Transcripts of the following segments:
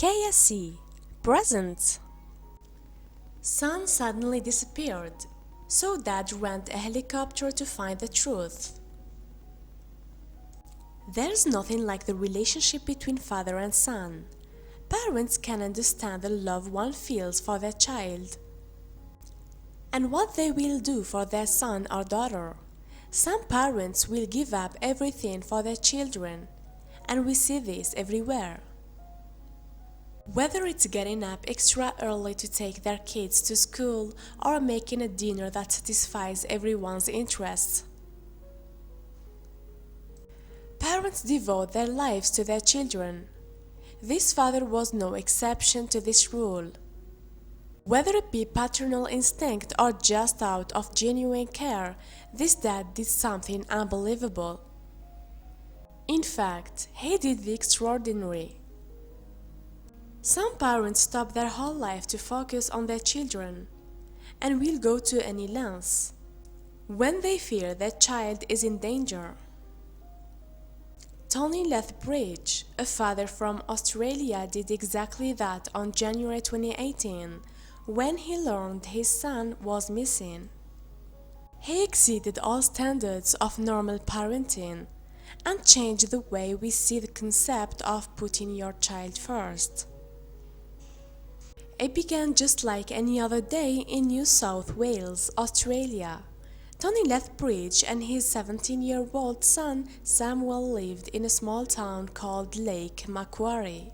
KSC Present. Son suddenly disappeared, so Dad rent a helicopter to find the truth. There's nothing like the relationship between father and son. Parents can understand the love one feels for their child and what they will do for their son or daughter. Some parents will give up everything for their children, and we see this everywhere. Whether it's getting up extra early to take their kids to school or making a dinner that satisfies everyone's interests. Parents devote their lives to their children. This father was no exception to this rule. Whether it be paternal instinct or just out of genuine care, this dad did something unbelievable. In fact, he did the extraordinary. Some parents stop their whole life to focus on their children and will go to any lengths when they fear their child is in danger. Tony Lethbridge, a father from Australia, did exactly that on January 2018 when he learned his son was missing. He exceeded all standards of normal parenting and changed the way we see the concept of putting your child first. It began just like any other day in New South Wales, Australia. Tony Lethbridge and his 17-year-old son Samuel lived in a small town called Lake Macquarie.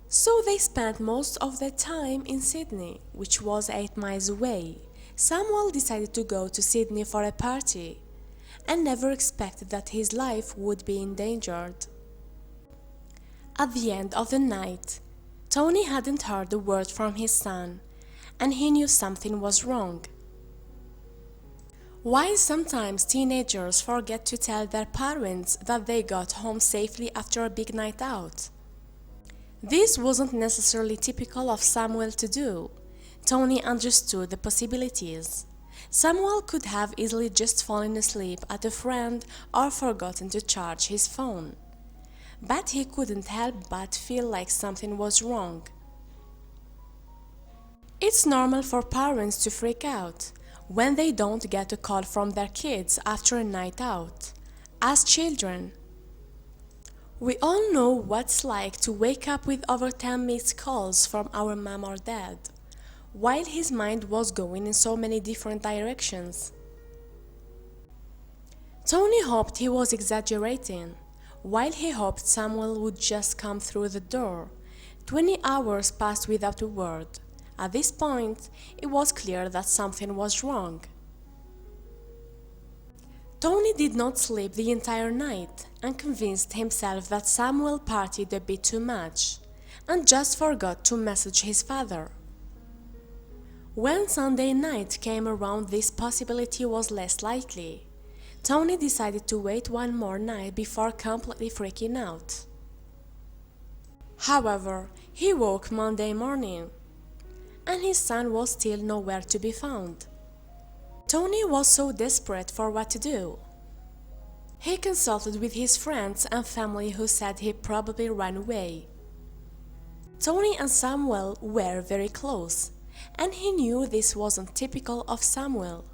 So they spent most of their time in Sydney, which was 8 miles away. Samuel decided to go to Sydney for a party and never expected that his life would be endangered. At the end of the night, Tony hadn't heard a word from his son, and he knew something was wrong. While sometimes teenagers forget to tell their parents that they got home safely after a big night out, this wasn't necessarily typical of Samuel to do. Tony understood the possibilities. Samuel could have easily just fallen asleep at a friend or forgotten to charge his phone. But he couldn't help but feel like something was wrong. It's normal for parents to freak out when they don't get a call from their kids after a night out. As children, we all know what's like to wake up with over 10 missed calls from our mom or dad, while his mind was going in so many different directions. Tony hoped he was exaggerating. While he hoped Samuel would just come through the door, 20 hours passed without a word. At this point, it was clear that something was wrong. Tony did not sleep the entire night and convinced himself that Samuel partied a bit too much and just forgot to message his father. When Sunday night came around, this possibility was less likely. Tony decided to wait one more night before completely freaking out. However, he woke Monday morning, and his son was still nowhere to be found. Tony was so desperate for what to do. He consulted with his friends and family who said he probably ran away. Tony and Samuel were very close, and he knew this wasn't typical of Samuel.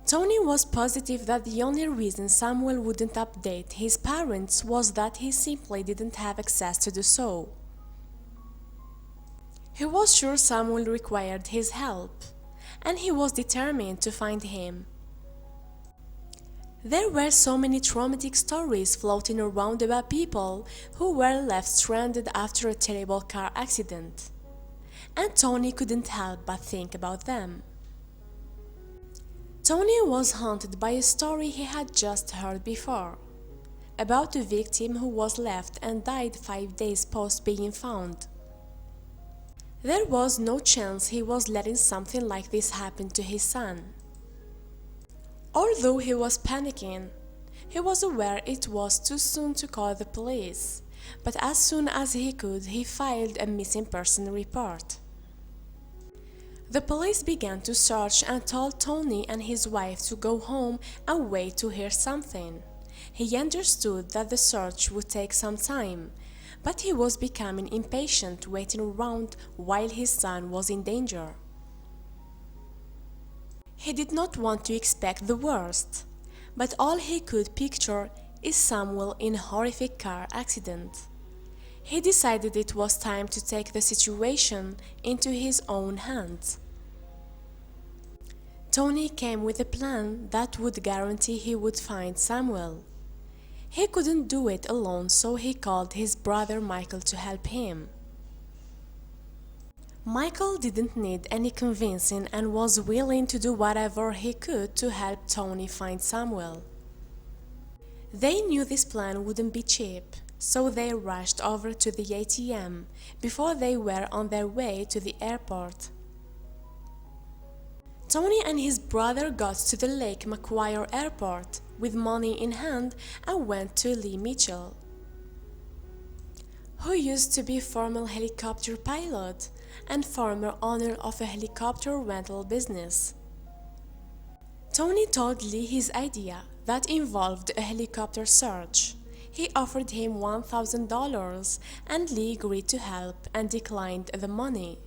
Tony was positive that the only reason Samuel wouldn't update his parents was that he simply didn't have access to do so. He was sure Samuel required his help, and he was determined to find him. There were so many traumatic stories floating around about people who were left stranded after a terrible car accident, and Tony couldn't help but think about them. Tony was haunted by a story he had just heard before, about a victim who was left and died 5 days post being found. There was no chance he was letting something like this happen to his son. Although he was panicking, he was aware it was too soon to call the police, but as soon as he could, he filed a missing person report. The police began to search and told Tony and his wife to go home and wait to hear something. He understood that the search would take some time, but he was becoming impatient waiting around while his son was in danger. He did not want to expect the worst, but all he could picture is Samuel in a horrific car accident. He decided it was time to take the situation into his own hands. Tony came with a plan that would guarantee he would find Samuel. He couldn't do it alone, so he called his brother Michael to help him. Michael didn't need any convincing and was willing to do whatever he could to help Tony find Samuel. They knew this plan wouldn't be cheap, so they rushed over to the ATM before they were on their way to the airport. Tony and his brother got to the Lake Macquarie airport with money in hand and went to Lee Mitchell, who used to be former helicopter pilot and former owner of a helicopter rental business. Tony told Lee his idea that involved a helicopter search. He offered him $1,000 and Lee agreed to help and declined the money.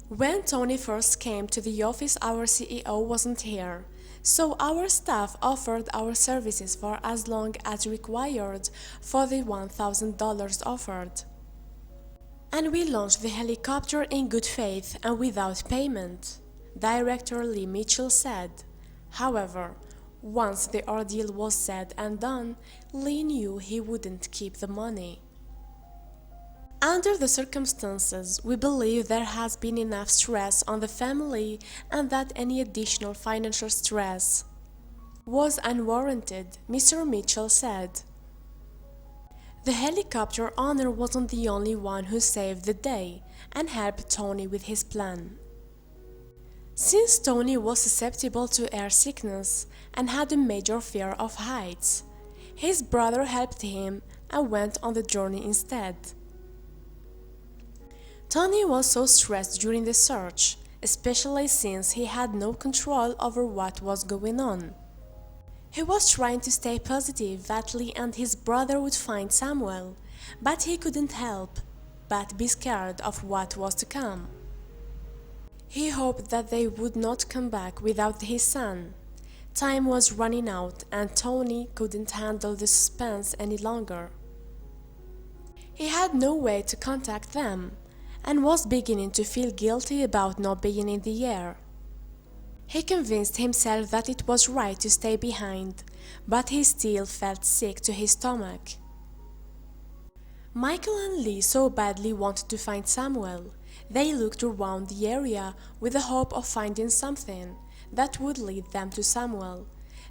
When Tony first came to the office, our CEO wasn't here, so our staff offered our services for as long as required for the $1,000 offered. And we launched the helicopter in good faith and without payment, Director Lee Mitchell said. However, once the ordeal was said and done, Lee knew he wouldn't keep the money. Under the circumstances, we believe there has been enough stress on the family and that any additional financial stress was unwarranted, Mr. Mitchell said. The helicopter owner wasn't the only one who saved the day and helped Tony with his plan. Since Tony was susceptible to air sickness and had a major fear of heights, his brother helped him and went on the journey instead. Tony was so stressed during the search, especially since he had no control over what was going on. He was trying to stay positive that Lee and his brother would find Samuel, but he couldn't help but be scared of what was to come. He hoped that they would not come back without his son. Time was running out and Tony couldn't handle the suspense any longer. He had no way to contact them and was beginning to feel guilty about not being in the air. He convinced himself that it was right to stay behind, but he still felt sick to his stomach. Michael and Lee so badly wanted to find Samuel. They looked around the area with the hope of finding something that would lead them to Samuel.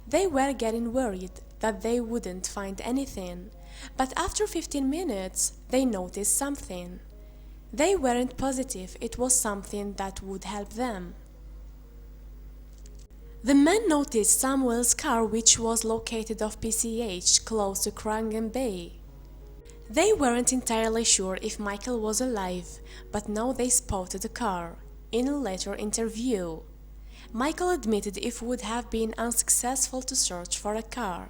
They were getting worried that they wouldn't find anything, but after 15 minutes they noticed something. They weren't positive it was something that would help them. The men noticed Samuel's car, which was located off PCH close to Crangham Bay. They weren't entirely sure if Michael was alive, but now they spotted the car. In a later interview, Michael admitted it would have been unsuccessful to search for a car.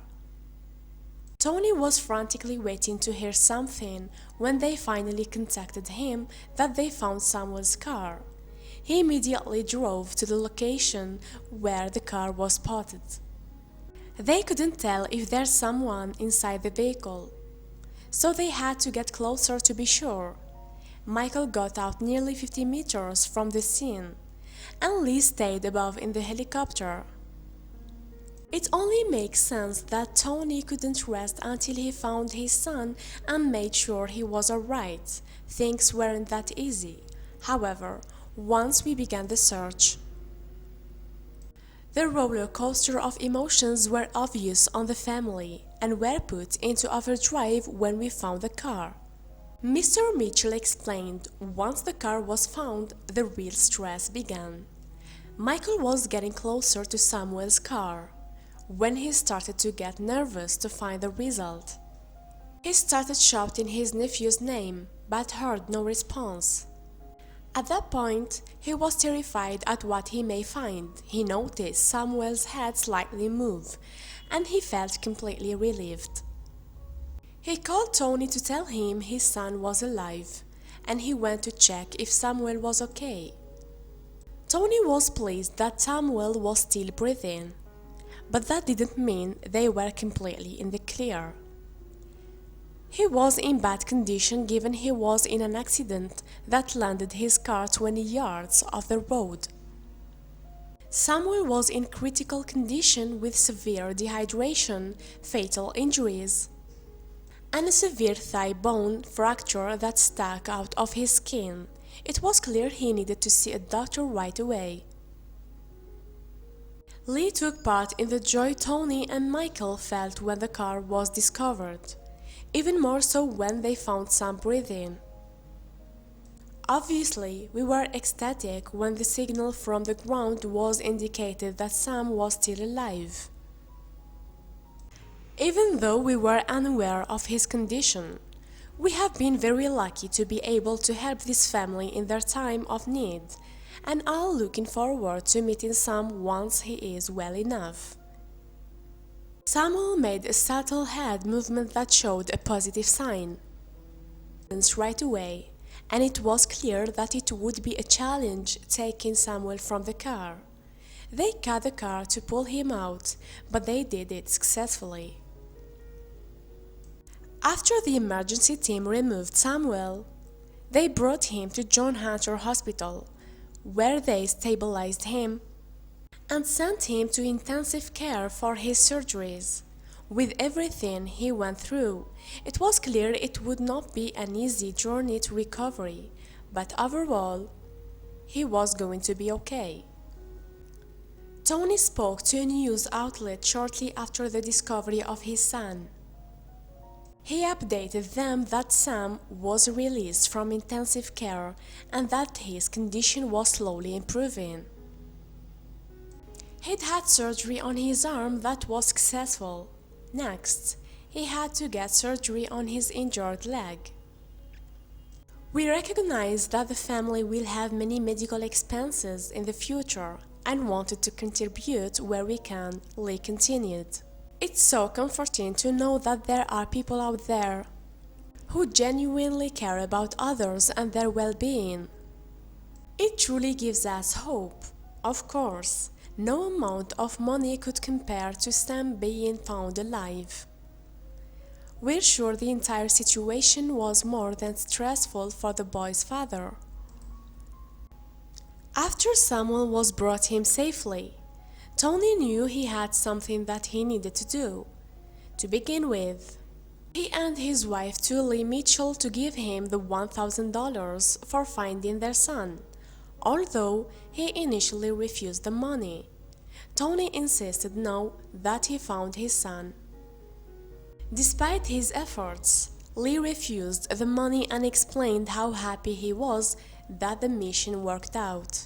Tony was frantically waiting to hear something when they finally contacted him that they found Samuel's car. He immediately drove to the location where the car was spotted. They couldn't tell if there's someone inside the vehicle, so they had to get closer to be sure. Michael got out nearly 50 meters from the scene, and Lee stayed above in the helicopter. It only makes sense that Tony couldn't rest until he found his son and made sure he was alright. Things weren't that easy, however, once we began the search. The roller coaster of emotions were obvious on the family and were put into overdrive when we found the car. Mr. Mitchell explained once the car was found, the real stress began. Michael was getting closer to Samuel's car when he started to get nervous to find the result. He started shouting his nephew's name, but heard no response. At that point, he was terrified at what he may find. He noticed Samuel's head slightly move, and he felt completely relieved. He called Tony to tell him his son was alive, and he went to check if Samuel was okay. Tony was pleased that Samuel was still breathing, but that didn't mean they were completely in the clear. He was in bad condition given he was in an accident that landed his car 20 yards off the road. Samuel was in critical condition with severe dehydration, fatal injuries, and a severe thigh bone fracture that stuck out of his skin. It was clear he needed to see a doctor right away. Lee took part in the joy Tony and Michael felt when the car was discovered, even more so when they found Sam breathing. Obviously, we were ecstatic when the signal from the ground was indicated that Sam was still alive. Even though we were unaware of his condition, we have been very lucky to be able to help this family in their time of need, and are looking forward to meeting Sam once he is well enough. Samuel made a subtle head movement that showed a positive sign right away, and it was clear that it would be a challenge taking Samuel from the car. They cut the car to pull him out, but they did it successfully. After the emergency team removed Samuel, they brought him to John Hunter Hospital, where they stabilized him and sent him to intensive care for his surgeries. With everything he went through, it was clear it would not be an easy journey to recovery, but overall, he was going to be okay. Tony spoke to a news outlet shortly after the discovery of his son. He updated them that Sam was released from intensive care and that his condition was slowly improving. He'd had surgery on his arm that was successful. Next, he had to get surgery on his injured leg. We recognize that the family will have many medical expenses in the future and wanted to contribute where we can, Lee continued. It's so comforting to know that there are people out there who genuinely care about others and their well-being. It truly gives us hope. Of course, no amount of money could compare to Sam being found alive. We're sure the entire situation was more than stressful for the boy's father. After Samuel was brought him safely, Tony knew he had something that he needed to do. To begin with, he and his wife told Lee Mitchell to give him the $1,000 for finding their son, although he initially refused the money. Tony insisted now that he found his son. Despite his efforts, Lee refused the money and explained how happy he was that the mission worked out.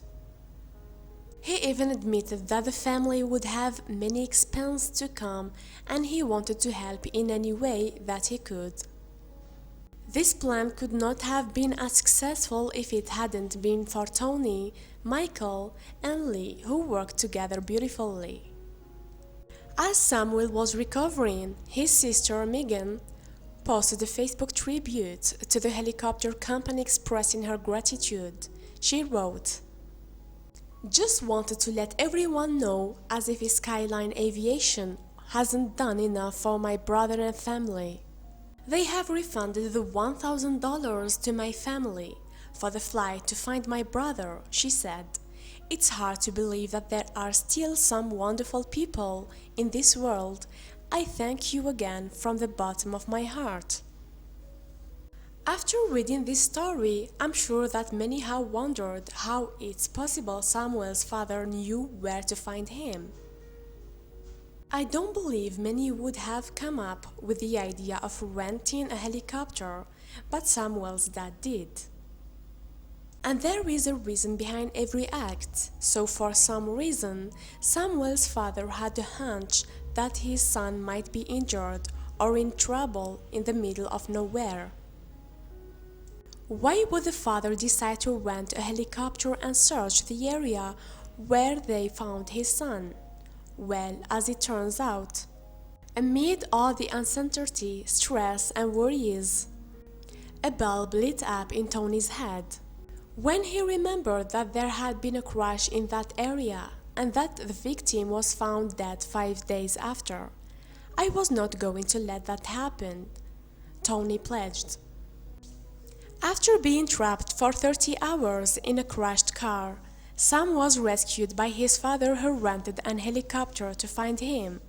He even admitted that the family would have many expenses to come and he wanted to help in any way that he could. This plan could not have been as successful if it hadn't been for Tony, Michael, and Lee, who worked together beautifully. As Samuel was recovering, his sister Megan posted a Facebook tribute to the helicopter company expressing her gratitude. She wrote, "Just wanted to let everyone know as if Skyline Aviation hasn't done enough for my brother and family. They have refunded the $1,000 to my family for the flight to find my brother," she said. "It's hard to believe that there are still some wonderful people in this world. I thank you again from the bottom of my heart." After reading this story, I'm sure that many have wondered how it's possible Samuel's father knew where to find him. I don't believe many would have come up with the idea of renting a helicopter, but Samuel's dad did. And there is a reason behind every act, so for some reason, Samuel's father had a hunch that his son might be injured or in trouble in the middle of nowhere. Why would the father decide to rent a helicopter and search the area where they found his son? Well, as it turns out, Amid all the uncertainty, stress, and worries, a bulb lit up in Tony's head. When he remembered that there had been a crash in that area and that the victim was found dead 5 days after, I was not going to let that happen, Tony pledged. After being trapped for 30 hours in a crashed car, Sam was rescued by his father who rented an helicopter to find him.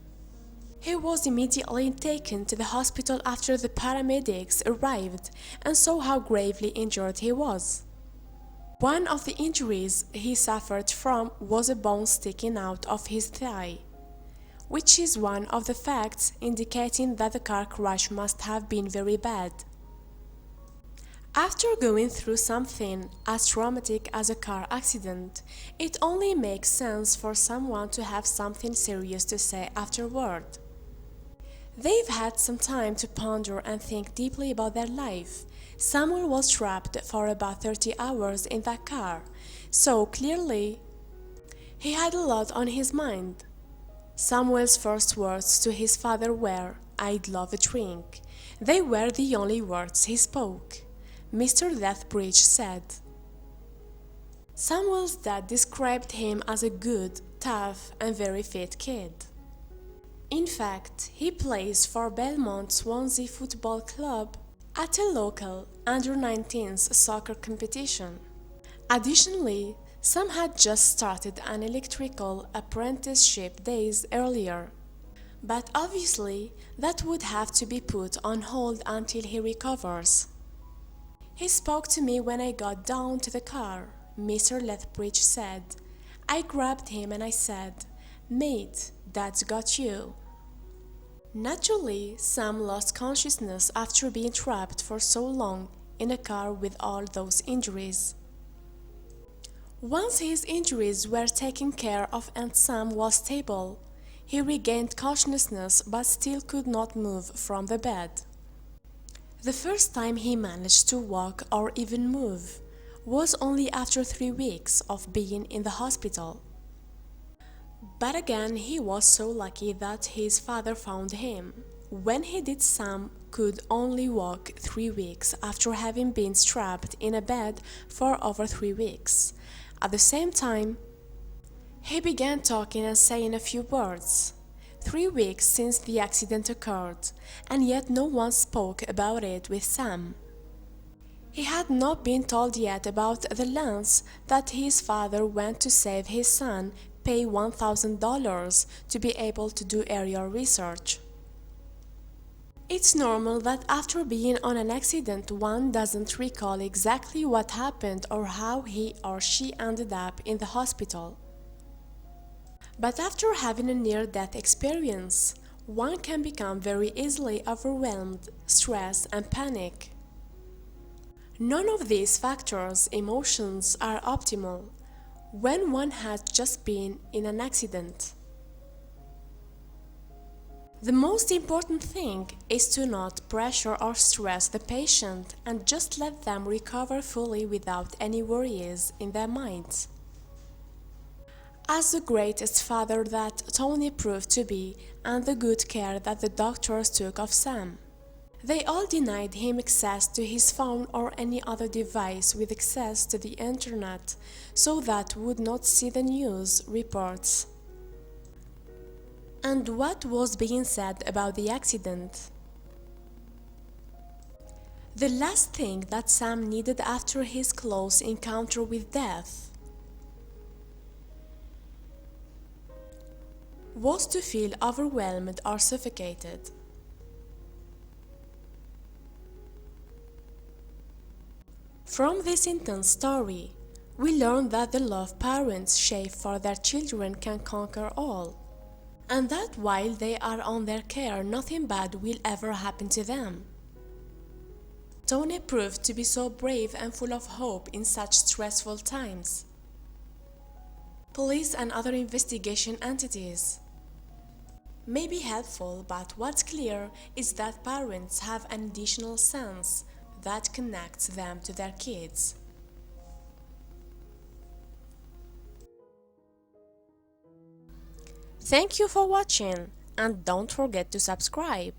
He was immediately taken to the hospital after the paramedics arrived and saw how gravely injured he was. One of the injuries he suffered from was a bone sticking out of his thigh, which is one of the facts indicating that the car crash must have been very bad. After going through something as traumatic as a car accident, it only makes sense for someone to have something serious to say afterward. They've had some time to ponder and think deeply about their life. Samuel was trapped for about 30 hours in that car, so clearly he had a lot on his mind. Samuel's first words to his father were, "I'd love a drink." They were the only words he spoke. Mr. Lethbridge said. Samuel's dad described him as a good, tough, and very fit kid. In fact, he plays for Belmont Swansea Football Club at a local under-19s soccer competition. Additionally, Sam had just started an electrical apprenticeship days earlier, but obviously that would have to be put on hold until he recovers. "He spoke to me when I got down to the car," Mr. Lethbridge said. "I grabbed him and I said, 'Mate, Dad's got you.'" Naturally, Sam lost consciousness after being trapped for so long in a car with all those injuries. Once his injuries were taken care of and Sam was stable, he regained consciousness but still could not move from the bed. The first time he managed to walk or even move was only after 3 weeks of being in the hospital. But again, he was so lucky that his father found him. When he did, Sam could only walk 3 weeks after having been strapped in a bed for over 3 weeks. At the same time, he began talking and saying a few words. 3 weeks since the accident occurred, and yet no one spoke about it with Sam. He had not been told yet about the lengths that his father went to save his son pay $1,000 to be able to do area research. It's normal that after being on an accident one doesn't recall exactly what happened or how he or she ended up in the hospital. But after having a near-death experience, one can become very easily overwhelmed, stressed, and panic. None of these factors, emotions, are optimal when one has just been in an accident. The most important thing is to not pressure or stress the patient and just let them recover fully without any worries in their minds. As the greatest father that Tony proved to be and the good care that the doctors took of Sam, they all denied him access to his phone or any other device with access to the internet so that would not see the news reports and what was being said about the accident. The last thing that Sam needed after his close encounter with death was to feel overwhelmed or suffocated. From this intense story, we learn that the love parents shape for their children can conquer all, and that while they are on their care, nothing bad will ever happen to them. Tony proved to be so brave and full of hope in such stressful times. Police and other investigation entities may be helpful, but what's clear is that parents have an additional sense that connects them to their kids. Thank you for watching, and don't forget to subscribe.